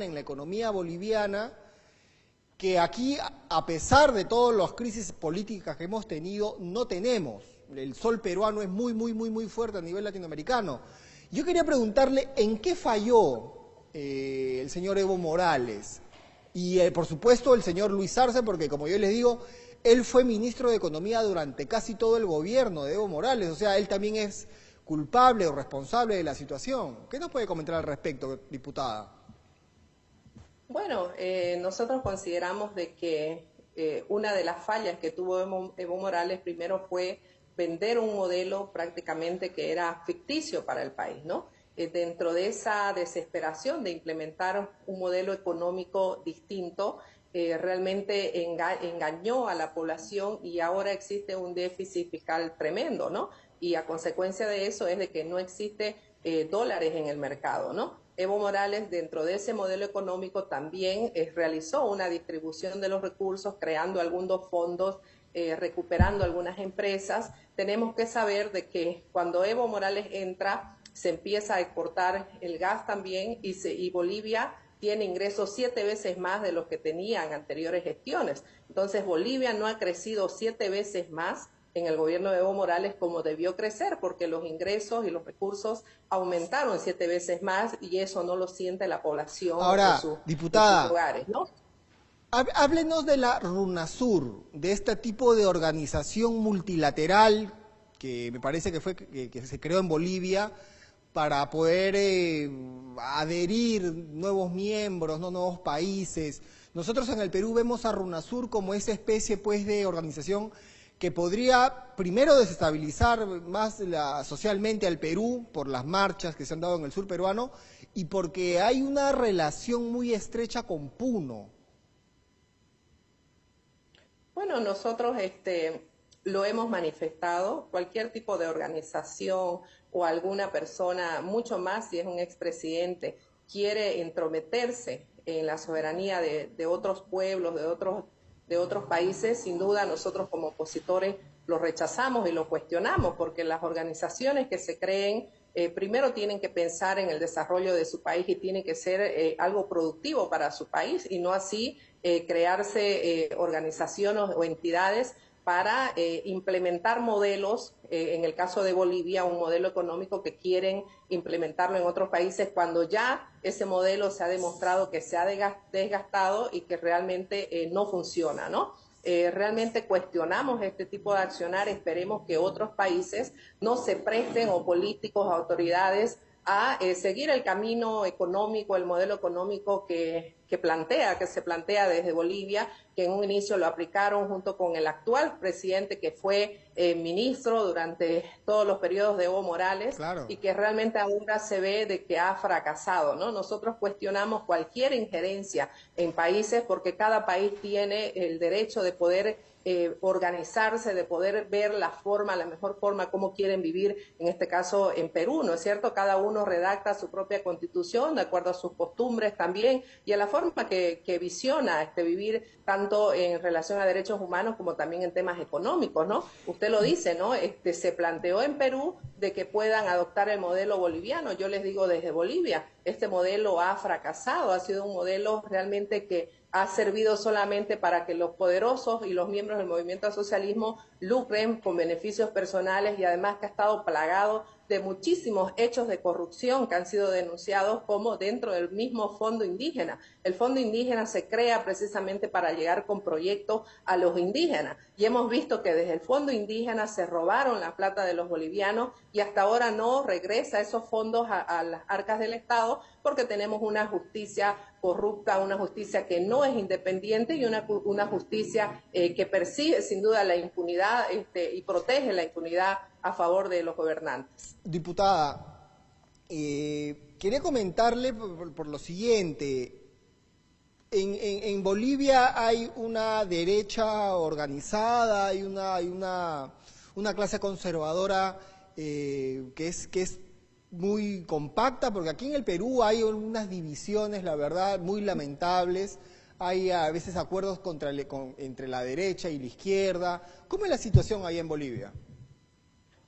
boliviana, en la economía boliviana, que aquí, a pesar de todas las crisis políticas que hemos tenido, no tenemos. El sol peruano es muy fuerte a nivel latinoamericano. Yo quería preguntarle en qué falló el señor Evo Morales y, por supuesto, el señor Luis Arce, porque, como yo les digo, él fue ministro de Economía durante casi todo el gobierno de Evo Morales, o sea, él también es culpable o responsable de la situación. ¿Qué nos puede comentar al respecto, diputada? Bueno, nosotros consideramos de que una de las fallas que tuvo Evo Morales primero fue vender un modelo prácticamente que era ficticio para el país, ¿no? Dentro de esa desesperación de implementar un modelo económico distinto, realmente engañó a la población y ahora existe un déficit fiscal tremendo, ¿no? Y a consecuencia de eso es de que no existe dólares en el mercado, ¿no? Evo Morales, dentro de ese modelo económico, también realizó una distribución de los recursos, creando algunos fondos, recuperando algunas empresas. Tenemos que saber de que cuando Evo Morales entra, se empieza a exportar el gas también y Bolivia tiene ingresos 7 veces más de los que tenían anteriores gestiones. Entonces, Bolivia no ha crecido 7 veces más en el gobierno de Evo Morales como debió crecer, porque los ingresos y los recursos aumentaron 7 veces más y eso no lo siente la población Ahora, en sus diputada, hogares, ¿no? háblenos de la RUNASUR, de este tipo de organización multilateral que me parece que que se creó en Bolivia para poder adherir nuevos miembros, no nuevos países. Nosotros en el Perú vemos a RUNASUR como esa especie pues de organización que podría primero desestabilizar más socialmente al Perú por las marchas que se han dado en el sur peruano y porque hay una relación muy estrecha con Puno. Bueno, nosotros lo hemos manifestado, cualquier tipo de organización o alguna persona, mucho más si es un expresidente, quiere entrometerse en la soberanía de otros pueblos, de otros países, sin duda nosotros como opositores lo rechazamos y lo cuestionamos, porque las organizaciones que se creen primero tienen que pensar en el desarrollo de su país y tiene que ser algo productivo para su país y no así crearse organizaciones o entidades para implementar modelos, en el caso de Bolivia, un modelo económico que quieren implementarlo en otros países cuando ya ese modelo se ha demostrado que se ha desgastado y que realmente no funciona, ¿no? Realmente cuestionamos este tipo de accionar, esperemos que otros países no se presten o políticos, autoridades, a seguir el camino económico, el modelo económico que se plantea desde Bolivia, que en un inicio lo aplicaron junto con el actual presidente que fue ministro durante todos los periodos de Evo Morales Claro. y que realmente ahora se ve de que ha fracasado, ¿no? Nosotros cuestionamos cualquier injerencia en países porque cada país tiene el derecho de poder organizarse, de poder ver la mejor forma, cómo quieren vivir, en este caso en Perú, ¿no es cierto? Cada uno redacta su propia constitución de acuerdo a sus costumbres también y a la forma que visiona vivir tanto en relación a derechos humanos como también en temas económicos, ¿no? Usted lo dice, ¿no? Se planteó en Perú de que puedan adoptar el modelo boliviano. Yo les digo desde Bolivia, este modelo ha fracasado, ha sido un modelo realmente que ha servido solamente para que los poderosos y los miembros del movimiento al socialismo lucren con beneficios personales y además que ha estado plagado de muchísimos hechos de corrupción que han sido denunciados como dentro del mismo fondo indígena. El fondo indígena se crea precisamente para llegar con proyectos a los indígenas y hemos visto que desde el fondo indígena se robaron la plata de los bolivianos y hasta ahora no regresa esos fondos a las arcas del Estado porque tenemos una justicia corrupta, una justicia que no es independiente y una justicia que persigue sin duda la impunidad y protege la impunidad a favor de los gobernantes. Diputada, quería comentarle por lo siguiente. En Bolivia hay una derecha organizada, hay una clase conservadora que es muy compacta, porque aquí en el Perú hay unas divisiones, la verdad, muy lamentables. Hay a veces acuerdos entre la derecha y la izquierda. ¿Cómo es la situación ahí en Bolivia?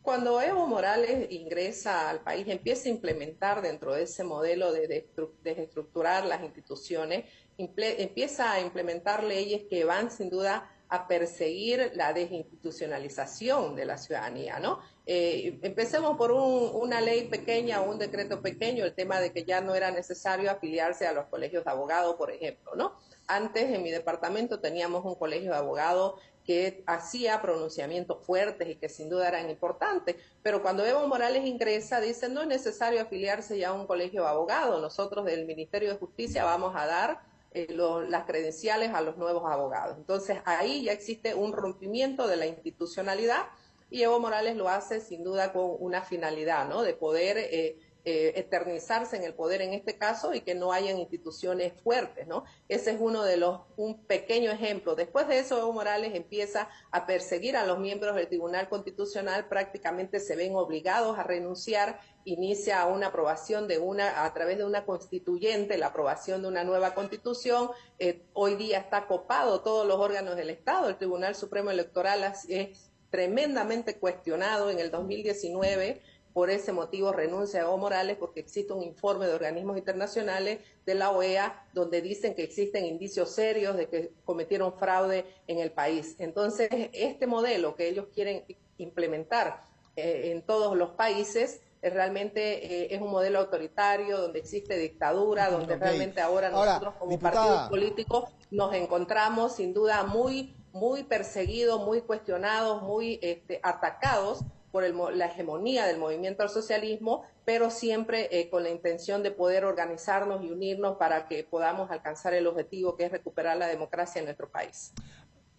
Cuando Evo Morales ingresa al país, empieza a implementar dentro de ese modelo de desestructurar las instituciones, empieza a implementar leyes que van sin duda a perseguir la desinstitucionalización de la ciudadanía, ¿no? Empecemos por una ley pequeña o un decreto pequeño, el tema de que ya no era necesario afiliarse a los colegios de abogados, por ejemplo, ¿no? Antes en mi departamento teníamos un colegio de abogados que hacía pronunciamientos fuertes y que sin duda eran importantes, pero cuando Evo Morales ingresa, dice no es necesario afiliarse ya a un colegio de abogados, nosotros del Ministerio de Justicia vamos a dar las credenciales a los nuevos abogados. Entonces ahí ya existe un rompimiento de la institucionalidad y Evo Morales lo hace sin duda con una finalidad, ¿no? De poder eternizarse en el poder en este caso y que no hayan instituciones fuertes, ¿no? Ese es un pequeño ejemplo. Después de eso, Evo Morales empieza a perseguir a los miembros del Tribunal Constitucional, prácticamente se ven obligados a renunciar, inicia una aprobación a través de una constituyente, la aprobación de una nueva constitución. Hoy día está copado todos los órganos del Estado, el Tribunal Supremo Electoral es tremendamente cuestionado en el 2019. Por ese motivo renuncia a Evo Morales porque existe un informe de organismos internacionales de la OEA donde dicen que existen indicios serios de que cometieron fraude en el país. Entonces, este modelo que ellos quieren implementar en todos los países realmente es un modelo autoritario donde existe dictadura, donde realmente ahora nosotros como partidos políticos nos encontramos sin duda muy perseguidos, muy cuestionados, muy atacados por la hegemonía del movimiento al socialismo, pero siempre con la intención de poder organizarnos y unirnos para que podamos alcanzar el objetivo que es recuperar la democracia en nuestro país.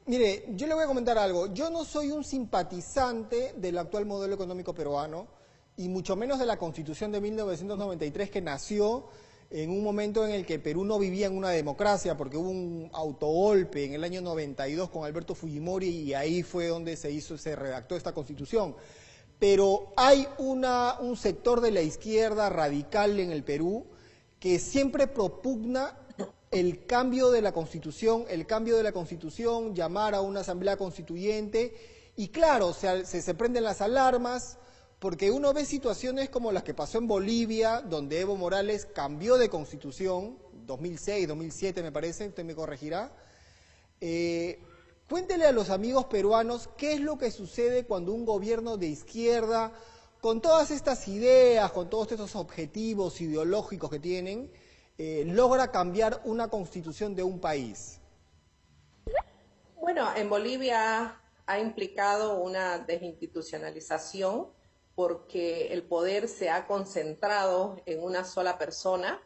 Mire, yo le voy a comentar algo. Yo no soy un simpatizante del actual modelo económico peruano y mucho menos de la Constitución de 1993 que nació en un momento en el que Perú no vivía en una democracia porque hubo un autogolpe en el año 92 con Alberto Fujimori y ahí fue donde se redactó esta Constitución. Pero hay un sector de la izquierda radical en el Perú que siempre propugna el cambio de la Constitución, llamar a una asamblea constituyente y claro, se prenden las alarmas porque uno ve situaciones como las que pasó en Bolivia, donde Evo Morales cambió de Constitución, 2006, 2007 me parece, usted me corregirá. Cuéntele a los amigos peruanos qué es lo que sucede cuando un gobierno de izquierda, con todas estas ideas, con todos estos objetivos ideológicos que tienen, logra cambiar una constitución de un país. Bueno, en Bolivia ha implicado una desinstitucionalización porque el poder se ha concentrado en una sola persona,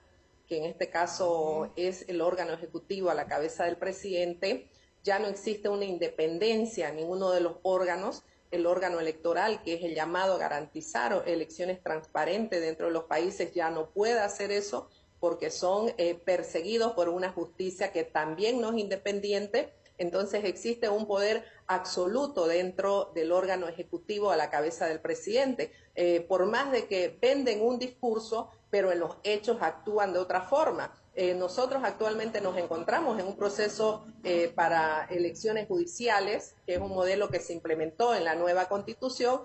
que en este caso es el órgano ejecutivo a la cabeza del presidente. Ya no existe una independencia en ninguno de los órganos, el órgano electoral, que es el llamado a garantizar elecciones transparentes dentro de los países, ya no puede hacer eso porque son perseguidos por una justicia que también no es independiente. Entonces existe un poder absoluto dentro del órgano ejecutivo a la cabeza del presidente. Por más de que venden un discurso, pero en los hechos actúan de otra forma. Nosotros actualmente nos encontramos en un proceso para elecciones judiciales, que es un modelo que se implementó en la nueva Constitución,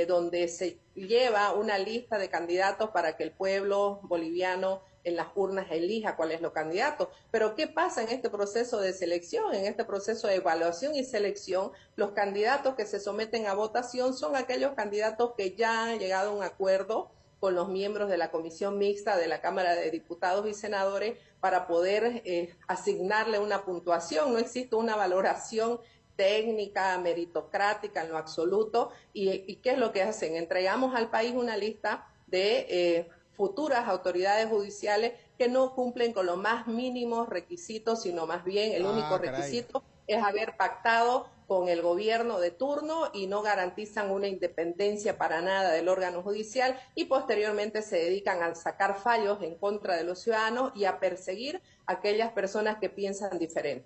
donde se lleva una lista de candidatos para que el pueblo boliviano en las urnas elija cuáles los candidatos. Pero ¿qué pasa en este proceso de selección? En este proceso de evaluación y selección, los candidatos que se someten a votación son aquellos candidatos que ya han llegado a un acuerdo con los miembros de la Comisión Mixta de la Cámara de Diputados y Senadores para poder asignarle una puntuación. No existe una valoración técnica, meritocrática en lo absoluto. ¿Y qué es lo que hacen? Entregamos al país una lista de futuras autoridades judiciales que no cumplen con los más mínimos requisitos, sino más bien el único requisito es haber pactado con el gobierno de turno y no garantizan una independencia para nada del órgano judicial y posteriormente se dedican a sacar fallos en contra de los ciudadanos y a perseguir a aquellas personas que piensan diferente.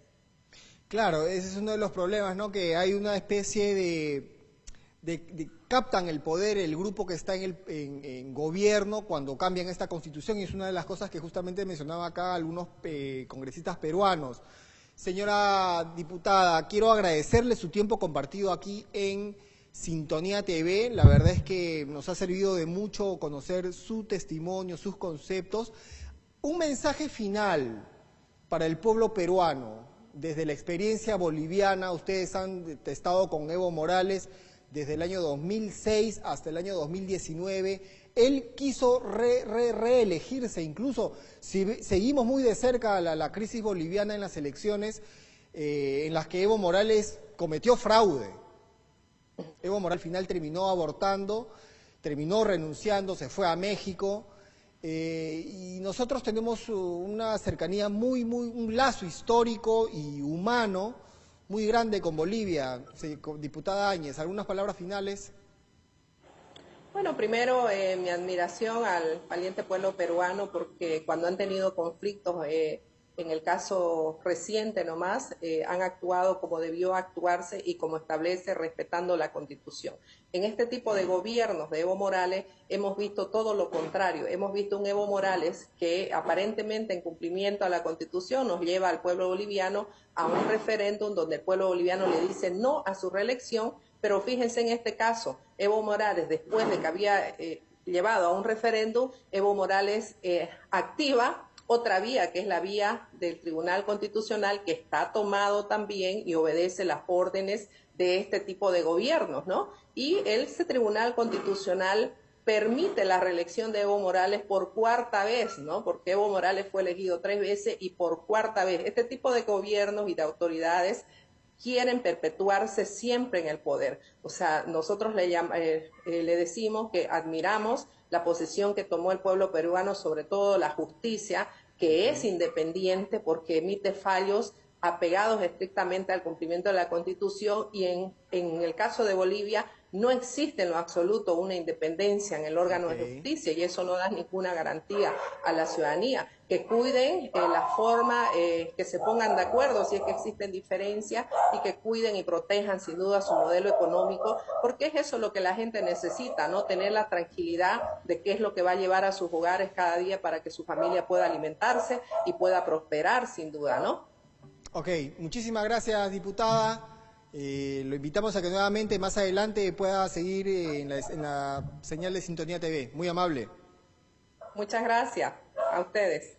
Claro, ese es uno de los problemas, ¿no? Que hay una especie de captan el poder el grupo que está en gobierno cuando cambian esta constitución y es una de las cosas que justamente mencionaba acá algunos congresistas peruanos. Señora diputada, quiero agradecerle su tiempo compartido aquí en Sintonía TV. La verdad es que nos ha servido de mucho conocer su testimonio, sus conceptos. Un mensaje final para el pueblo peruano, desde la experiencia boliviana. Ustedes han estado con Evo Morales desde el año 2006 hasta el año 2019. Él quiso reelegirse, incluso si seguimos muy de cerca la crisis boliviana en las elecciones, en las que Evo Morales cometió fraude. Evo Morales al final terminó abortando, terminó renunciando, se fue a México, y nosotros tenemos una cercanía un lazo histórico y humano muy grande con Bolivia. Diputada Áñez, ¿algunas palabras finales? Bueno, primero mi admiración al valiente pueblo peruano, porque cuando han tenido conflictos, en el caso reciente nomás, han actuado como debió actuarse y como establece, respetando la Constitución. En este tipo de gobiernos de Evo Morales hemos visto todo lo contrario. Hemos visto un Evo Morales que aparentemente en cumplimiento a la Constitución nos lleva al pueblo boliviano a un referéndum donde el pueblo boliviano le dice no a su reelección. Pero fíjense en este caso, Evo Morales, después de que había llevado a un referéndum, Evo Morales activa otra vía, que es la vía del Tribunal Constitucional, que está tomado también y obedece las órdenes de este tipo de gobiernos, ¿no? Y ese Tribunal Constitucional permite la reelección de Evo Morales por cuarta vez, ¿no? Porque Evo Morales fue elegido 3 veces y por cuarta vez. Este tipo de gobiernos y de autoridades quieren perpetuarse siempre en el poder. O sea, nosotros le decimos que admiramos la posición que tomó el pueblo peruano, sobre todo la justicia, que es independiente porque emite fallos apegados estrictamente al cumplimiento de la Constitución, y en el caso de Bolivia no existe en lo absoluto una independencia en el órgano de justicia, y eso no da ninguna garantía a la ciudadanía. Que cuiden la forma, que se pongan de acuerdo si es que existen diferencias, y que cuiden y protejan sin duda su modelo económico, porque es eso lo que la gente necesita, ¿no? Tener la tranquilidad de qué es lo que va a llevar a sus hogares cada día para que su familia pueda alimentarse y pueda prosperar sin duda, ¿no? Ok, muchísimas gracias, diputada. Lo invitamos a que nuevamente más adelante pueda seguir en la señal de Sintonía TV. Muy amable. Muchas gracias a ustedes.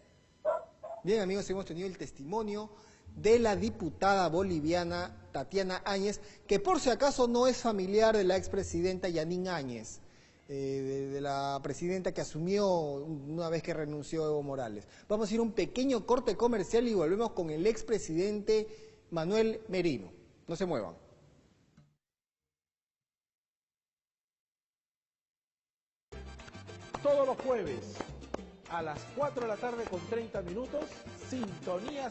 Bien, amigos, hemos tenido el testimonio de la diputada boliviana Tatiana Áñez, que por si acaso no es familiar de la expresidenta Yanín Áñez, de la presidenta que asumió una vez que renunció Evo Morales. Vamos a ir a un pequeño corte comercial y volvemos con el expresidente Manuel Merino. No se muevan. Todos los jueves a las 4 de la tarde con 30 minutos, Sintonía